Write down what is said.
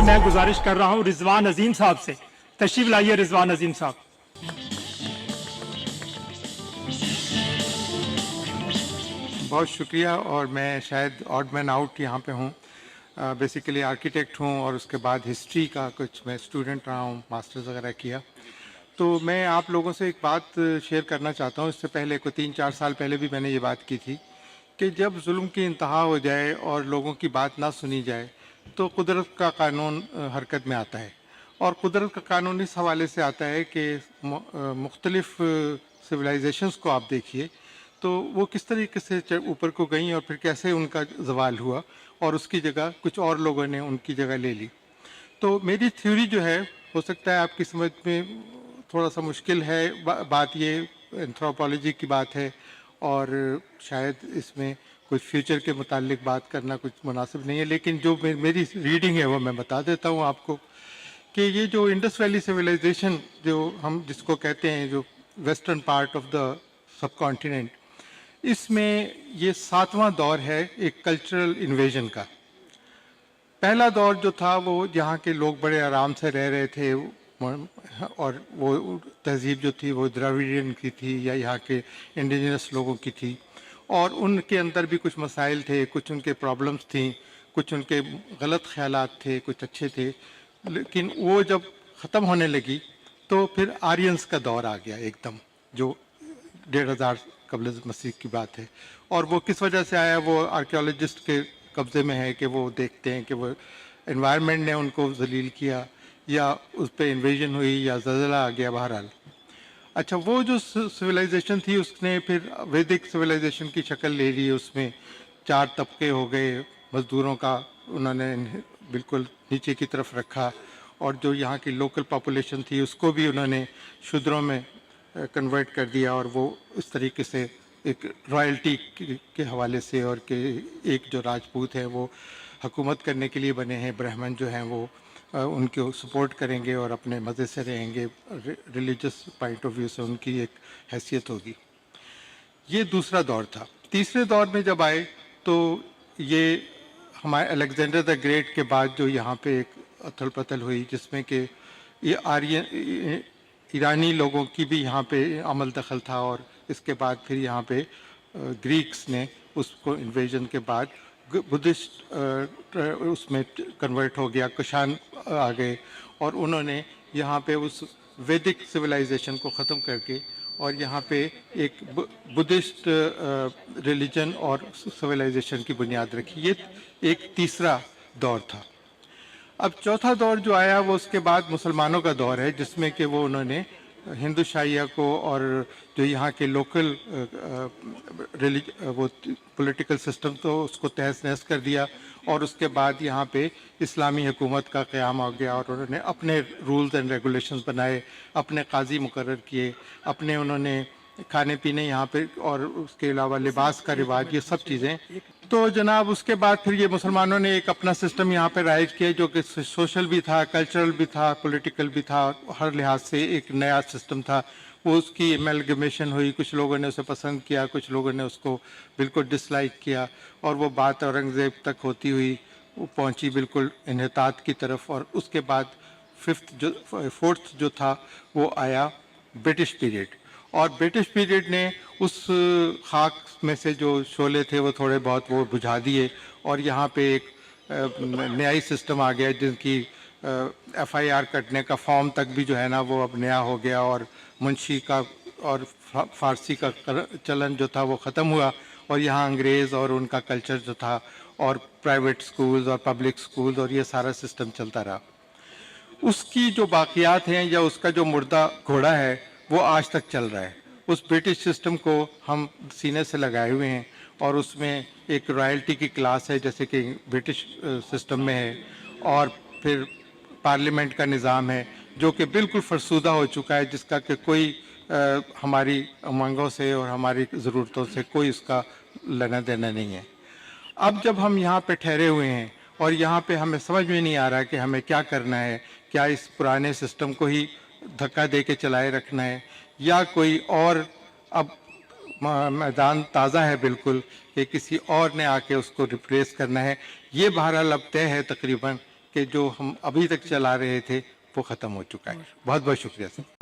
سے میں گزارش کر رہا ہوں رضوان عظیم صاحب سے، تشریف لائیے رضوان عظیم صاحب۔ بہت شکریہ، اور میں شاید آڈ مین آؤٹ یہاں پہ ہوں۔ بیسیکلی آرکیٹیکٹ ہوں اور اس کے بعد ہسٹری کا کچھ میں اسٹوڈنٹ رہا ہوں، ماسٹرز وغیرہ کیا۔ تو میں آپ لوگوں سے ایک بات شیئر کرنا چاہتا ہوں۔ اس سے پہلے کوئی 3-4 سال پہلے بھی میں نے یہ بات کی تھی کہ جب ظلم کی انتہا ہو جائے اور لوگوں کی بات نہ سنی جائے تو قدرت کا قانون حرکت میں آتا ہے، اور قدرت کا قانون اس حوالے سے آتا ہے کہ مختلف سویلائزیشنز کو آپ دیکھیے تو وہ کس طریقے سے اوپر کو گئیں اور پھر کیسے ان کا زوال ہوا اور اس کی جگہ کچھ اور لوگوں نے ان کی جگہ لے لی۔ تو میری تھیوری جو ہے، ہو سکتا ہے آپ کی سمجھ میں تھوڑا سا مشکل ہے، بات یہ اینتھروپولوجی کی بات ہے اور شاید اس میں کچھ فیوچر کے متعلق بات کرنا کچھ مناسب نہیں ہے، لیکن جو میری ریڈنگ ہے وہ میں بتا دیتا ہوں آپ کو کہ یہ جو انڈس ویلی سویلائزیشن جو ہم جس کو کہتے ہیں، جو western part of the subcontinent, اس میں یہ 7واں دور ہے ایک کلچرل انویژن کا۔ پہلا دور جو تھا وہ یہاں کے لوگ بڑے آرام سے رہ رہے تھے، اور وہ تہذیب جو تھی وہ دراویڈین کی تھی یا یہاں کے انڈیجنس لوگوں کی تھی، اور ان کے اندر بھی کچھ مسائل تھے، کچھ ان کے پرابلمس تھیں، کچھ ان کے غلط خیالات تھے، کچھ اچھے تھے، لیکن وہ جب ختم ہونے لگی تو پھر آرینس کا دور آ گیا ایک دم، جو 1500 قبل مسیح کی بات ہے۔ اور وہ کس وجہ سے آیا، وہ آرکیولوجسٹ کے قبضے میں ہے کہ وہ دیکھتے ہیں کہ وہ انوائرمنٹ نے ان کو ذلیل کیا یا اس پہ انویژن ہوئی یا زلزلہ آ گیا، بہرحال۔ اچھا، وہ جو سویلائزیشن تھی اس نے پھر ویدک سویلائزیشن کی شکل لے لی، اس میں 4 طبقے ہو گئے، مزدوروں کا انہوں نے بالکل نیچے کی طرف رکھا، اور جو یہاں کی لوکل پاپولیشن تھی اس کو بھی انہوں نے شودروں میں کنورٹ کر دیا، اور وہ اس طریقے سے ایک رائلٹی کے حوالے سے، اور کہ ایک جو راجپوت ہیں وہ حکومت کرنے کے لیے بنے ہیں، برہمن جو ہیں وہ ان کو سپورٹ کریں گے اور اپنے مزے سے رہیں گے، ریلیجس پوائنٹ آف ویو سے ان کی ایک حیثیت ہوگی۔ یہ دوسرا دور تھا۔ تیسرے دور میں جب آئے تو یہ ہمارے الیگزینڈر دا گریٹ کے بعد جو یہاں پہ ایک اتھل پتھل ہوئی، جس میں کہ یہ ایرانی لوگوں کی بھی یہاں پہ عمل دخل تھا، اور اس کے بعد پھر یہاں پہ گریکس نے اس کو انویژن کے بعد بدھسٹ اس میں کنورٹ ہو گیا، کشان آ گئے، اور انہوں نے یہاں پہ اس ویدک سویلائزیشن کو ختم کر کے اور یہاں پہ ایک بدھسٹ ریلیجن اور سویلائزیشن کی بنیاد رکھی۔ یہ ایک تیسرا دور تھا۔ اب چوتھا دور جو آیا وہ اس کے بعد مسلمانوں کا دور ہے، جس میں کہ وہ انہوں نے ہندو شاہیہ کو اور جو یہاں کے لوکل وہ پولیٹیکل سسٹم تو اس کو تہس نہس کر دیا، اور اس کے بعد یہاں پہ اسلامی حکومت کا قیام ہو گیا، اور انہوں نے اپنے رولز اینڈ ریگولیشنز بنائے، اپنے قاضی مقرر کیے، اپنے انہوں نے کھانے پینے یہاں پہ، اور اس کے علاوہ لباس کا رواج، یہ سب چیزیں۔ تو جناب اس کے بعد پھر یہ مسلمانوں نے ایک اپنا سسٹم یہاں پہ رائج کیا، جو کہ سوشل بھی تھا، کلچرل بھی تھا، پولیٹیکل بھی تھا، ہر لحاظ سے ایک نیا سسٹم تھا۔ وہ اس کی ایملگمیشن ہوئی، کچھ لوگوں نے اسے پسند کیا، کچھ لوگوں نے اس کو بالکل ڈس لائک کیا، اور وہ بات اورنگزیب تک ہوتی ہوئی وہ پہنچی بالکل انحطاط کی طرف، اور اس کے بعد فورتھ جو تھا وہ آیا برٹش پیریڈ، اور برٹش پیریڈ نے اس خاک میں سے جو شعلے تھے وہ تھوڑے بہت وہ بجھا دیے، اور یہاں پہ ایک نیائی سسٹم آ گیا، جن کی ایف آئی آر کٹنے کا فارم تک بھی جو ہے نا وہ اب نیا ہو گیا، اور منشی کا اور فارسی کا چلن جو تھا وہ ختم ہوا، اور یہاں انگریز اور ان کا کلچر جو تھا، اور پرائیویٹ سکولز اور پبلک سکولز اور یہ سارا سسٹم چلتا رہا۔ اس کی جو باقیات ہیں یا اس کا جو مردہ گھوڑا ہے وہ آج تک چل رہا ہے۔ اس برٹش سسٹم کو ہم سینے سے لگائے ہوئے ہیں، اور اس میں ایک رائلٹی کی کلاس ہے جیسے کہ برٹش سسٹم میں ہے، اور پھر پارلیمنٹ کا نظام ہے جو کہ بالکل فرسودہ ہو چکا ہے، جس کا کہ کوئی ہماری امنگوں سے اور ہماری ضرورتوں سے کوئی اس کا لینا دینا نہیں ہے۔ اب جب ہم یہاں پہ ٹھہرے ہوئے ہیں اور یہاں پہ ہمیں سمجھ میں نہیں آ رہا کہ ہمیں کیا کرنا ہے، کیا اس پرانے سسٹم کو ہی دھکا دے کے چلائے رکھنا ہے، یا کوئی اور اب میدان تازہ ہے بالکل کہ کسی اور نے آ کے اس کو ریپلیس کرنا ہے۔ یہ بہرحال اب طے ہے تقریباً کہ جو ہم ابھی تک چلا رہے تھے وہ ختم ہو چکا ہے. بہت بہت شکریہ سر.